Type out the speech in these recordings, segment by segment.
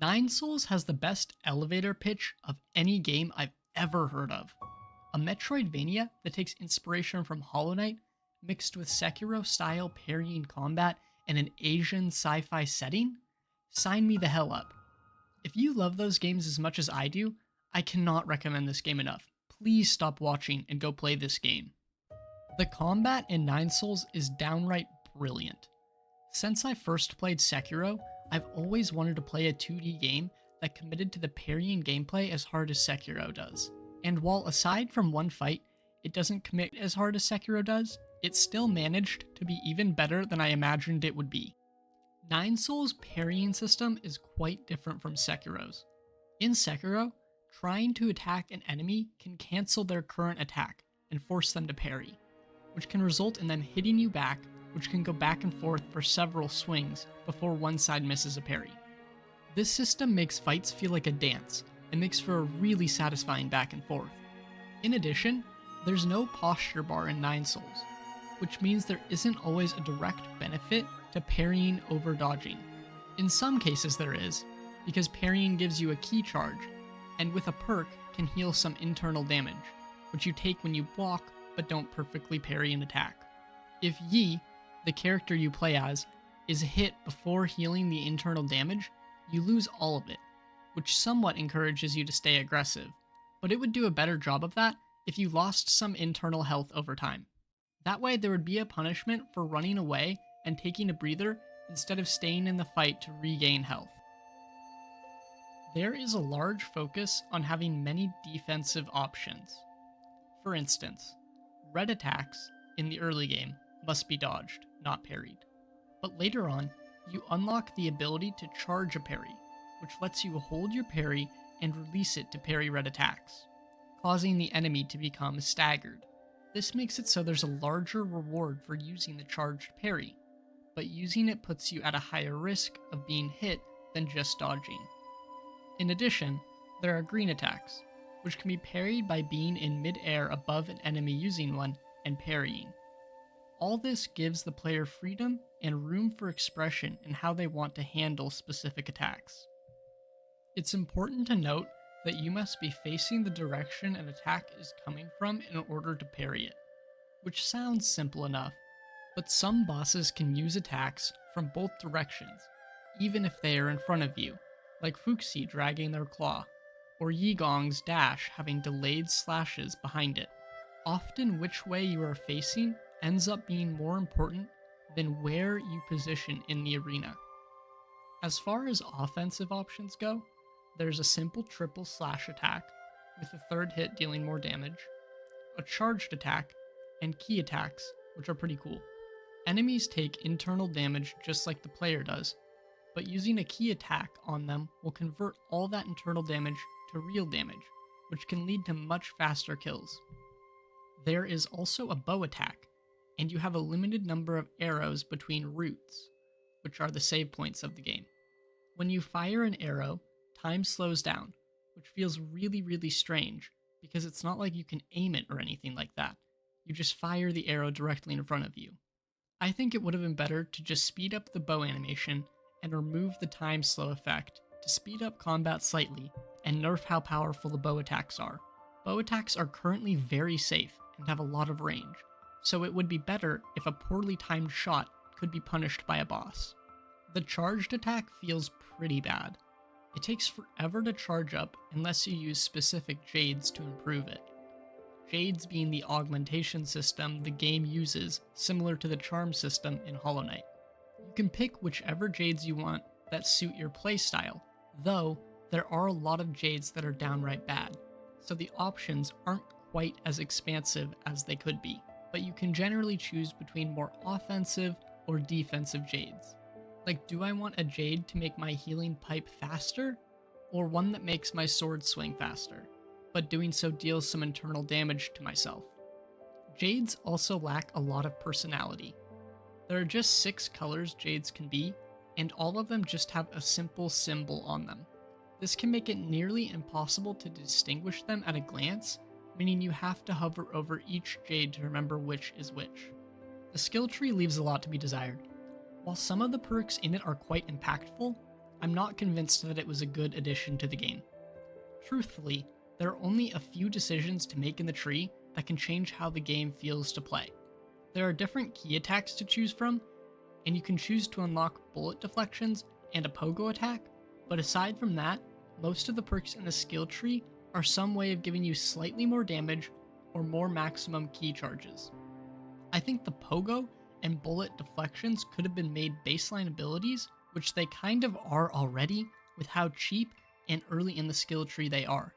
Nine Souls has the best elevator pitch of any game I've ever heard of. A Metroidvania that takes inspiration from Hollow Knight, mixed with Sekiro style parrying combat and an Asian sci fi setting? Sign me the hell up. If you love those games as much as I do, I cannot recommend this game enough. Please stop watching and go play this game. The combat in Nine Souls is downright brilliant. Since I first played Sekiro, I've always wanted to play a 2D game that committed to the parrying gameplay as hard as Sekiro does. And while aside from one fight, it doesn't commit as hard as Sekiro does, it still managed to be even better than I imagined it would be. Nine Souls' parrying system is quite different from Sekiro's. In Sekiro, trying to attack an enemy can cancel their current attack and force them to parry, which can result in them hitting you back, which can go back and forth for several swings before one side misses a parry. This system makes fights feel like a dance and makes for a really satisfying back and forth. In addition, there's no posture bar in Nine Souls, which means there isn't always a direct benefit to parrying over dodging. In some cases there is, because parrying gives you a key charge, and with a perk can heal some internal damage, which you take when you block but don't perfectly parry an attack. If Yi, the character you play as, is hit before healing the internal damage, you lose all of it, which somewhat encourages you to stay aggressive, but it would do a better job of that if you lost some internal health over time. That way there would be a punishment for running away and taking a breather instead of staying in the fight to regain health. There is a large focus on having many defensive options. For instance, red attacks in the early game must be dodged, not parried. But later on, you unlock the ability to charge a parry, which lets you hold your parry and release it to parry red attacks, causing the enemy to become staggered. This makes it so there's a larger reward for using the charged parry, but using it puts you at a higher risk of being hit than just dodging. In addition, there are green attacks, which can be parried by being in mid-air above an enemy using one and parrying. All this gives the player freedom and room for expression in how they want to handle specific attacks. It's important to note that you must be facing the direction an attack is coming from in order to parry it, which sounds simple enough, but some bosses can use attacks from both directions, even if they are in front of you, like Fuxi dragging their claw, or Yigong's dash having delayed slashes behind it. Often which way you are facing ends up being more important than where you position in the arena. As far as offensive options go, there's a simple triple slash attack, with the third hit dealing more damage, a charged attack, and key attacks, which are pretty cool. Enemies take internal damage just like the player does, but using a key attack on them will convert all that internal damage to real damage, which can lead to much faster kills. There is also a bow attack, and you have a limited number of arrows between roots, which are the save points of the game. When you fire an arrow, time slows down, which feels really strange, because it's not like you can aim it or anything like that. You just fire the arrow directly in front of you. I think it would have been better to just speed up the bow animation and remove the time slow effect to speed up combat slightly and nerf how powerful the bow attacks are. Bow attacks are currently very safe and have a lot of range, so it would be better if a poorly timed shot could be punished by a boss. The charged attack feels pretty bad. It takes forever to charge up unless you use specific jades to improve it. Jades being the augmentation system the game uses, similar to the charm system in Hollow Knight. You can pick whichever jades you want that suit your playstyle, though there are a lot of jades that are downright bad, so the options aren't quite as expansive as they could be, but you can generally choose between more offensive or defensive jades. Like, do I want a jade to make my healing pipe faster, or one that makes my sword swing faster, but doing so deals some internal damage to myself? Jades also lack a lot of personality. There are just 6 colors jades can be, and all of them just have a simple symbol on them. This can make it nearly impossible to distinguish them at a glance, meaning you have to hover over each jade to remember which is which. The skill tree leaves a lot to be desired. While some of the perks in it are quite impactful, I'm not convinced that it was a good addition to the game. Truthfully, there are only a few decisions to make in the tree that can change how the game feels to play. There are different key attacks to choose from, and you can choose to unlock bullet deflections and a pogo attack, but aside from that, most of the perks in the skill tree are some way of giving you slightly more damage or more maximum key charges. I think the pogo and bullet deflections could have been made baseline abilities, which they kind of are already with how cheap and early in the skill tree they are.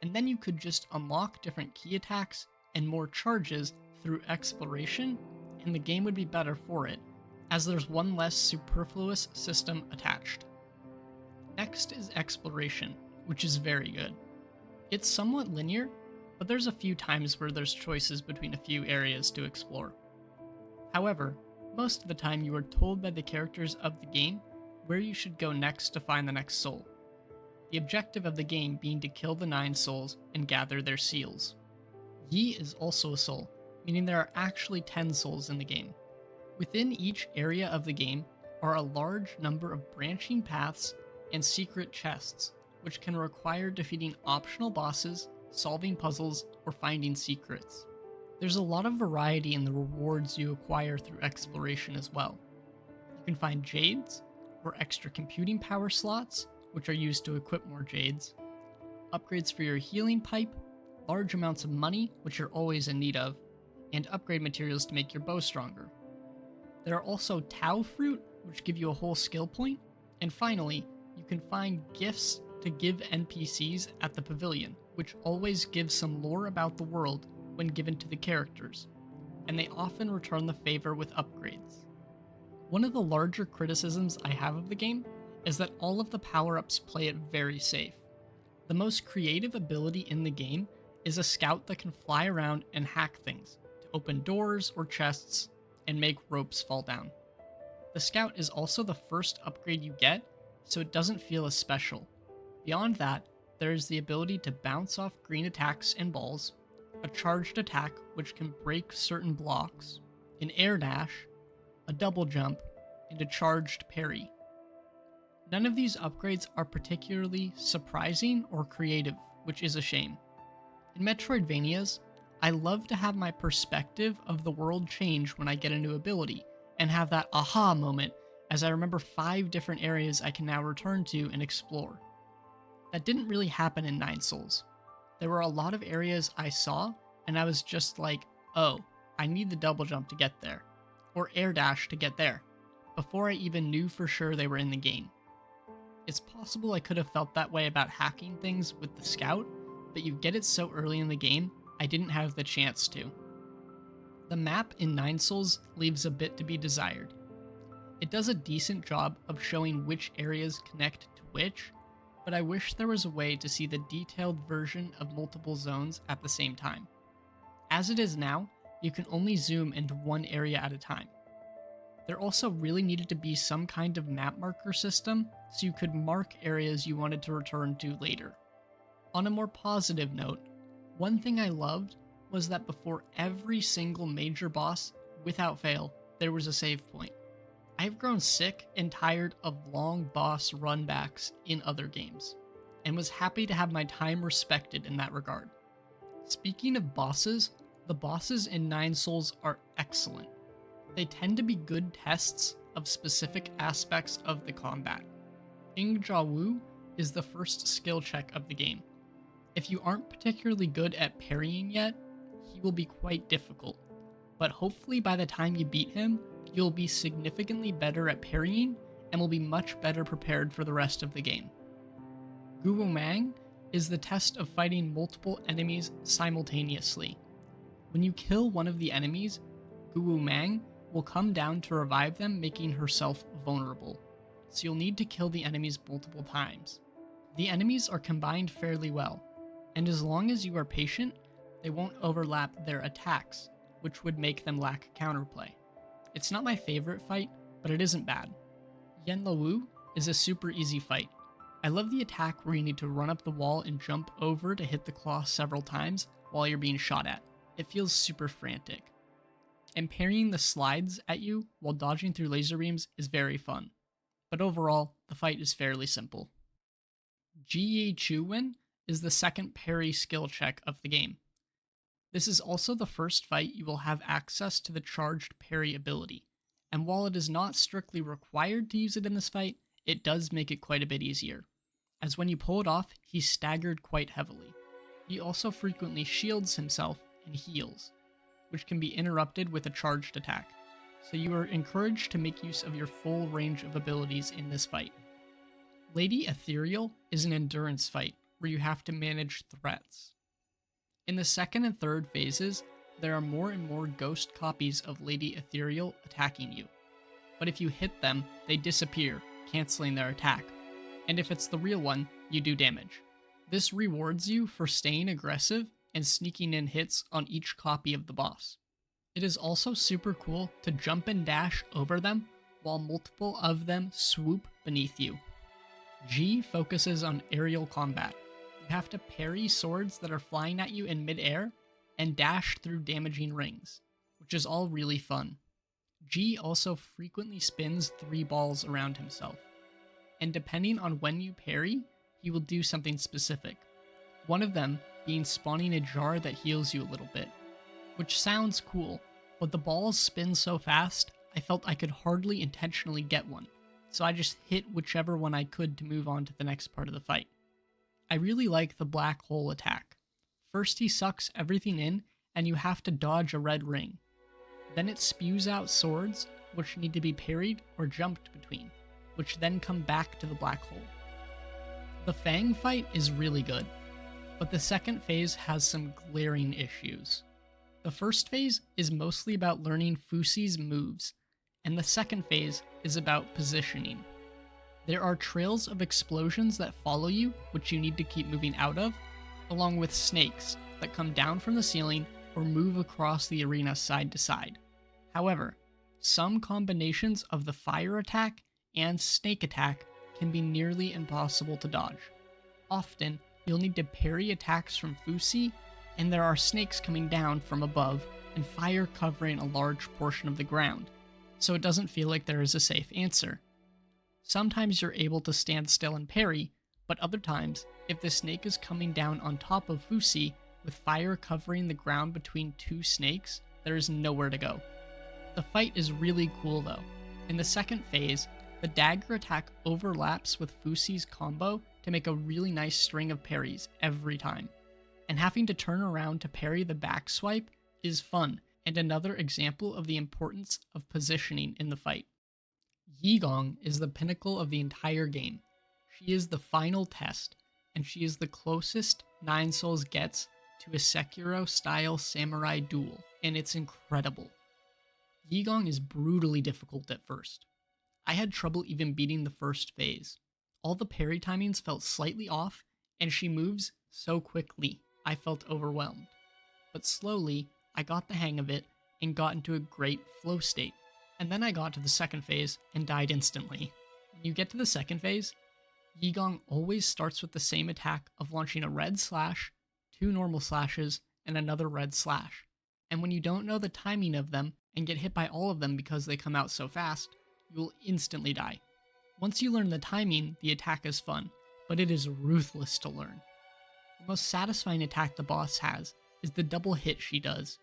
And then you could just unlock different key attacks and more charges through exploration, and the game would be better for it, as there's one less superfluous system attached. Next is exploration, which is very good. It's somewhat linear, but there's a few times where there's choices between a few areas to explore. However, most of the time you are told by the characters of the game where you should go next to find the next soul. The objective of the game being to kill the 9 souls and gather their seals. Yi is also a soul, meaning there are actually 10 souls in the game. Within each area of the game are a large number of branching paths and secret chests, which can require defeating optional bosses, solving puzzles, or finding secrets. There's a lot of variety in the rewards you acquire through exploration as well. You can find jades, or extra computing power slots, which are used to equip more jades, upgrades for your healing pipe, large amounts of money, which you're always in need of, and upgrade materials to make your bow stronger. There are also Tau fruit, which give you a whole skill point, and finally, you can find gifts to give NPCs at the pavilion, which always gives some lore about the world when given to the characters, and they often return the favor with upgrades. One of the larger criticisms I have of the game is that all of the power-ups play it very safe. The most creative ability in the game is a scout that can fly around and hack things to open doors or chests and make ropes fall down. The scout is also the first upgrade you get, so it doesn't feel as special. Beyond that, there is the ability to bounce off green attacks and balls, a charged attack which can break certain blocks, an air dash, a double jump, and a charged parry. None of these upgrades are particularly surprising or creative, which is a shame. In Metroidvanias, I love to have my perspective of the world change when I get a new ability, and have that aha moment as I remember 5 different areas I can now return to and explore. That didn't really happen in 9 Souls. There were a lot of areas I saw, and I was just like, oh, I need the double jump to get there, or air dash to get there, before I even knew for sure they were in the game. It's possible I could have felt that way about hacking things with the scout, but you get it so early in the game, I didn't have the chance to. The map in 9 Souls leaves a bit to be desired. It does a decent job of showing which areas connect to which, but I wish there was a way to see the detailed version of multiple zones at the same time. As it is now, you can only zoom into one area at a time. There also really needed to be some kind of map marker system so you could mark areas you wanted to return to later. On a more positive note, one thing I loved was that before every single major boss, without fail, there was a save point. I've grown sick and tired of long boss runbacks in other games, and was happy to have my time respected in that regard. Speaking of bosses, the bosses in 9 Souls are excellent. They tend to be good tests of specific aspects of the combat. Ing Jawu is the first skill check of the game. If you aren't particularly good at parrying yet, he will be quite difficult, but hopefully by the time you beat him, you'll be significantly better at parrying and will be much better prepared for the rest of the game. Guwomang is the test of fighting multiple enemies simultaneously. When you kill one of the enemies, Guwomang will come down to revive them, making herself vulnerable, so you'll need to kill the enemies multiple times. The enemies are combined fairly well, and as long as you are patient, they won't overlap their attacks, which would make them lack counterplay. It's not my favorite fight, but it isn't bad. Yenlawu is a super easy fight. I love the attack where you need to run up the wall and jump over to hit the claw several times while you're being shot at. It feels super frantic. And parrying the slides at you while dodging through laser beams is very fun. But overall, the the fight is fairly simple. Ji Chuwen is the second parry skill check of the game. This is also the first fight you will have access to the charged parry ability, and while it is not strictly required to use it in this fight, it does make it quite a bit easier, as when you pull it off, he's staggered quite heavily. He also frequently shields himself and heals, which can be interrupted with a charged attack, so you are encouraged to make use of your full range of abilities in this fight. Lady Ethereal is an endurance fight where you have to manage threats. In the second and third phases, there are more and more ghost copies of Lady Ethereal attacking you, but if you hit them, they disappear, canceling their attack, and if it's the real one, you do damage. This rewards you for staying aggressive and sneaking in hits on each copy of the boss. It is also super cool to jump and dash over them while multiple of them swoop beneath you. G focuses on aerial combat. You have to parry swords that are flying at you in midair and dash through damaging rings, which is all really fun. G also frequently spins 3 balls around himself, and depending on when you parry, he will do something specific. One of them being spawning a jar that heals you a little bit, which sounds cool, but the balls spin so fast, I felt I could hardly intentionally get one, so I just hit whichever one I could to move on to the next part of the fight. I really like the black hole attack. First he sucks everything in, and you have to dodge a red ring. Then it spews out swords, which need to be parried or jumped between, which then come back to the black hole. The Fang fight is really good, but the second phase has some glaring issues. The first phase is mostly about learning Fusi's moves, and the second phase is about positioning. There are trails of explosions that follow you, which you need to keep moving out of, along with snakes that come down from the ceiling or move across the arena side to side. However, some combinations of the fire attack and snake attack can be nearly impossible to dodge. Often, you'll need to parry attacks from Fusi, and there are snakes coming down from above and fire covering a large portion of the ground, so it doesn't feel like there is a safe answer. Sometimes you're able to stand still and parry, but other times, if the snake is coming down on top of Fusi with fire covering the ground between 2 snakes, there is nowhere to go. The fight is really cool though. In the second phase, the dagger attack overlaps with Fusi's combo to make a really nice string of parries every time. And having to turn around to parry the back swipe is fun, and another example of the importance of positioning in the fight. Yigong is the pinnacle of the entire game. She is the final test, and she is the closest Nine Souls gets to a Sekiro-style samurai duel, and it's incredible. Yigong is brutally difficult at first. I had trouble even beating the first phase. All the parry timings felt slightly off, and she moves so quickly, I felt overwhelmed. But slowly, I got the hang of it and got into a great flow state. And then I got to the second phase and died instantly. When you get to the second phase, Yigong always starts with the same attack of launching a red slash, 2 normal slashes, and another red slash. And when you don't know the timing of them and get hit by all of them because they come out so fast, you will instantly die. Once you learn the timing, the attack is fun, but it is ruthless to learn. The most satisfying attack the boss has is the double hit she does,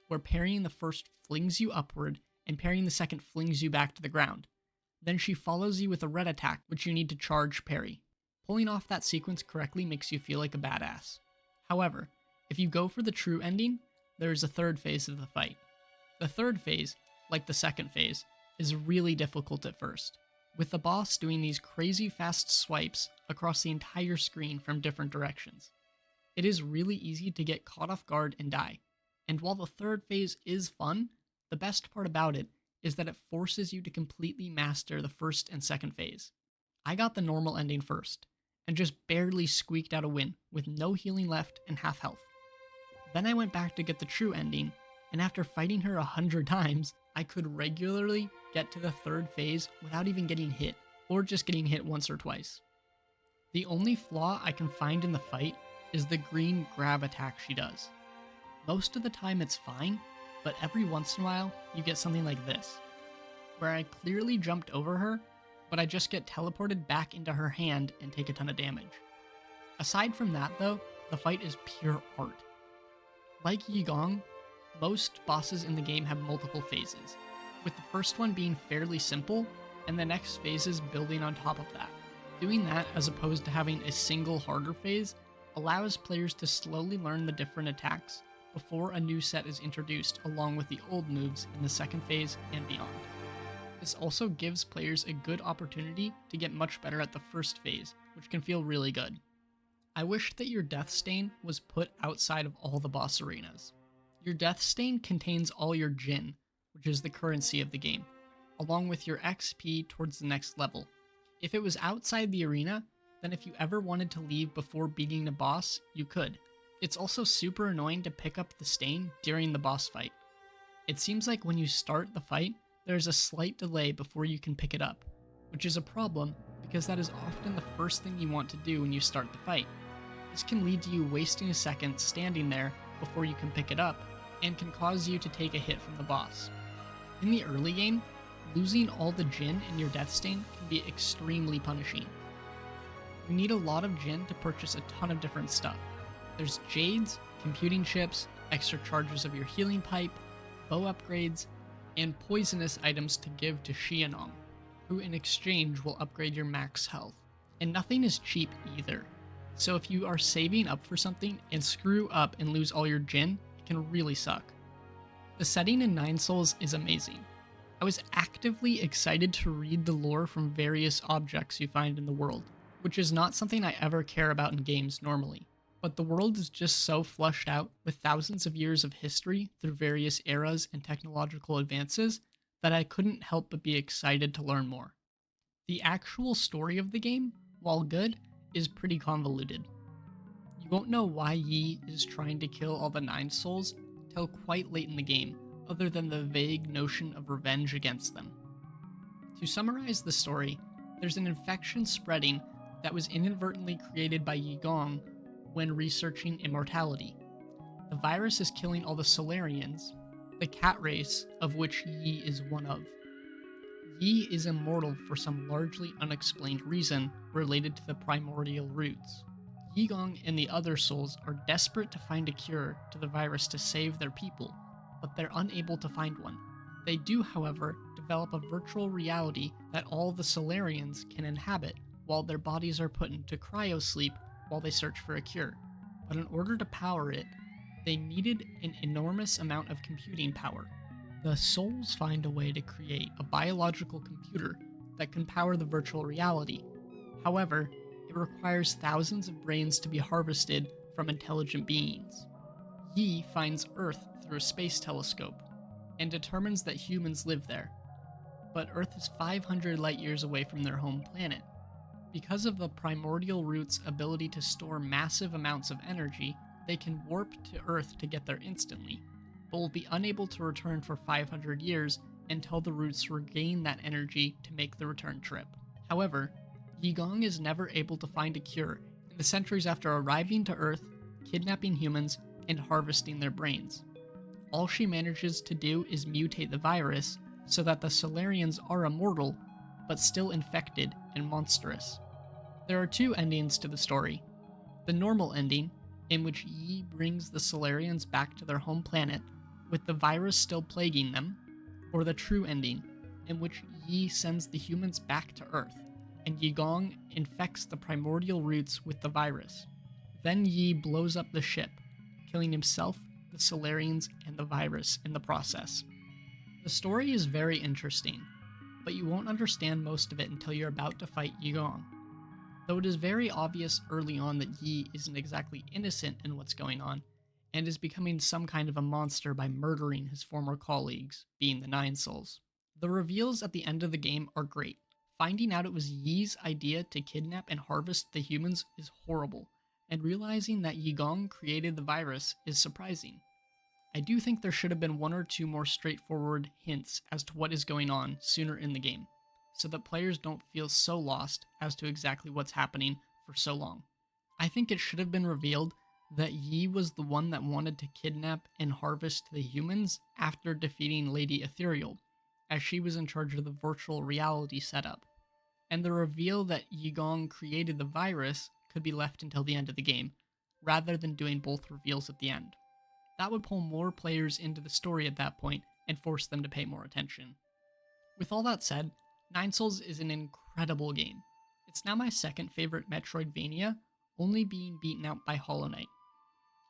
where parrying the first flings you upward and parrying the second flings you back to the ground. Then she follows you with a red attack, which you need to charge parry. Pulling off that sequence correctly makes you feel like a badass. However, if you go for the true ending, there is a third phase of the fight. The third phase, like the second phase, is really difficult at first, with the boss doing these crazy fast swipes across the entire screen from different directions. It is really easy to get caught off guard and die, and while the third phase is fun, the best part about it is that it forces you to completely master the first and second phase. I got the normal ending first, and just barely squeaked out a win with no healing left and half health. Then I went back to get the true ending, and after fighting her 100 times, I could regularly get to the third phase without even getting hit, or just getting hit once or twice. The only flaw I can find in the fight is the green grab attack she does. Most of the time it's fine, but every once in a while you get something like this, where I clearly jumped over her, but I just get teleported back into her hand and take a ton of damage. Aside from that though, the fight is pure art. Like Yigong, most bosses in the game have multiple phases, with the first one being fairly simple, and the next phases building on top of that. Doing that, as opposed to having a single harder phase, allows players to slowly learn the different attacks before a new set is introduced along with the old moves in the second phase and beyond. This also gives players a good opportunity to get much better at the first phase, which can feel really good. I wish that your Death Stain was put outside of all the boss arenas. Your Death Stain contains all your Jin, which is the currency of the game, along with your XP towards the next level. If it was outside the arena, then if you ever wanted to leave before beating a boss, you could. It's also super annoying to pick up the stain during the boss fight. It seems like when you start the fight, there's a slight delay before you can pick it up, which is a problem because that is often the first thing you want to do when you start the fight. This can lead to you wasting a second standing there before you can pick it up, and can cause you to take a hit from the boss. In the early game, losing all the Jin in your Death Stain can be extremely punishing. You need a lot of Jin to purchase a ton of different stuff. There's Jades, computing chips, extra charges of your healing pipe, bow upgrades, and poisonous items to give to Xianong, who in exchange will upgrade your max health. And nothing is cheap either, so if you are saving up for something and screw up and lose all your Jin, it can really suck. The setting in Nine Souls is amazing. I was actively excited to read the lore from various objects you find in the world, which is not something I ever care about in games normally. But the world is just so flushed out with thousands of years of history through various eras and technological advances that I couldn't help but be excited to learn more. The actual story of the game, while good, is pretty convoluted. You won't know why Yi is trying to kill all the Nine Souls till quite late in the game, other than the vague notion of revenge against them. To summarize the story, there's an infection spreading that was inadvertently created by Yigong when researching immortality. The virus is killing all the Solarians, the cat race of which Yi is one of. Yi is immortal for some largely unexplained reason related to the primordial roots. Yigong and the other souls are desperate to find a cure to the virus to save their people, but they're unable to find one. They do, however, develop a virtual reality that all the Solarians can inhabit, while their bodies are put into cryosleep while they search for a cure. But in order to power it, they needed an enormous amount of computing power. The souls find a way to create a biological computer that can power the virtual reality. However, it requires thousands of brains to be harvested from intelligent beings. Yi finds Earth through a space telescope and determines that humans live there, but Earth is 500 light years away from their home planet. Because of the primordial root's ability to store massive amounts of energy, they can warp to Earth to get there instantly, but will be unable to return for 500 years until the roots regain that energy to make the return trip. However, Yigong is never able to find a cure in the centuries after arriving to Earth, kidnapping humans, and harvesting their brains. All she manages to do is mutate the virus so that the Solarians are immortal, but still infected and monstrous. There are two endings to the story. The normal ending, in which Yi brings the Solarians back to their home planet, with the virus still plaguing them, or the true ending, in which Yi sends the humans back to Earth, and Yigong infects the primordial roots with the virus. Then Yi blows up the ship, killing himself, the Solarians, and the virus in the process. The story is very interesting, but you won't understand most of it until you're about to fight Yigong. Though it is very obvious early on that Yi isn't exactly innocent in what's going on, and is becoming some kind of a monster by murdering his former colleagues, being the Nine Souls. The reveals at the end of the game are great. Finding out it was Yi's idea to kidnap and harvest the humans is horrible, and realizing that Yigong created the virus is surprising. I do think there should have been one or two more straightforward hints as to what is going on sooner in the game, so that players don't feel so lost as to exactly what's happening for so long. I think it should have been revealed that Yi was the one that wanted to kidnap and harvest the humans after defeating Lady Ethereal, as she was in charge of the virtual reality setup. and the reveal that Yigong created the virus could be left until the end of the game, rather than doing both reveals at the end. That would pull more players into the story at that point and force them to pay more attention. With all that said, Nine Souls is an incredible game. It's now my second favorite Metroidvania, only being beaten out by Hollow Knight.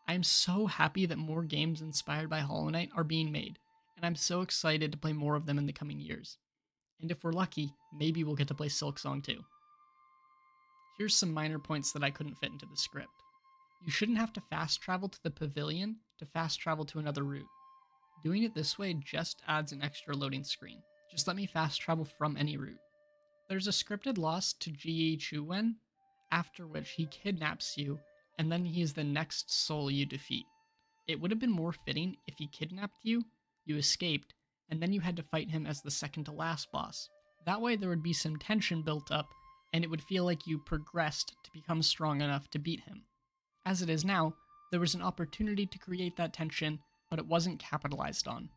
I am so happy that more games inspired by Hollow Knight are being made, and I'm so excited to play more of them in the coming years. And if we're lucky, maybe we'll get to play Silksong too. Here's some minor points that I couldn't fit into the script. You shouldn't have to fast travel to the pavilion to fast travel to another route. Doing it this way just adds an extra loading screen. Just let me fast travel from any route. There's a scripted loss to Ji Chuwen, after which he kidnaps you, and then he is the next soul you defeat. It would have been more fitting if he kidnapped you, you escaped, and then you had to fight him as the second to last boss. That way there would be some tension built up, and it would feel like you progressed to become strong enough to beat him. As it is now, there was an opportunity to create that tension, but it wasn't capitalized on.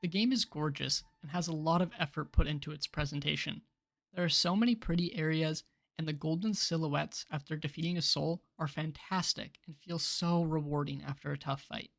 The game is gorgeous and has a lot of effort put into its presentation. There are so many pretty areas, and the golden silhouettes after defeating a soul are fantastic and feel so rewarding after a tough fight.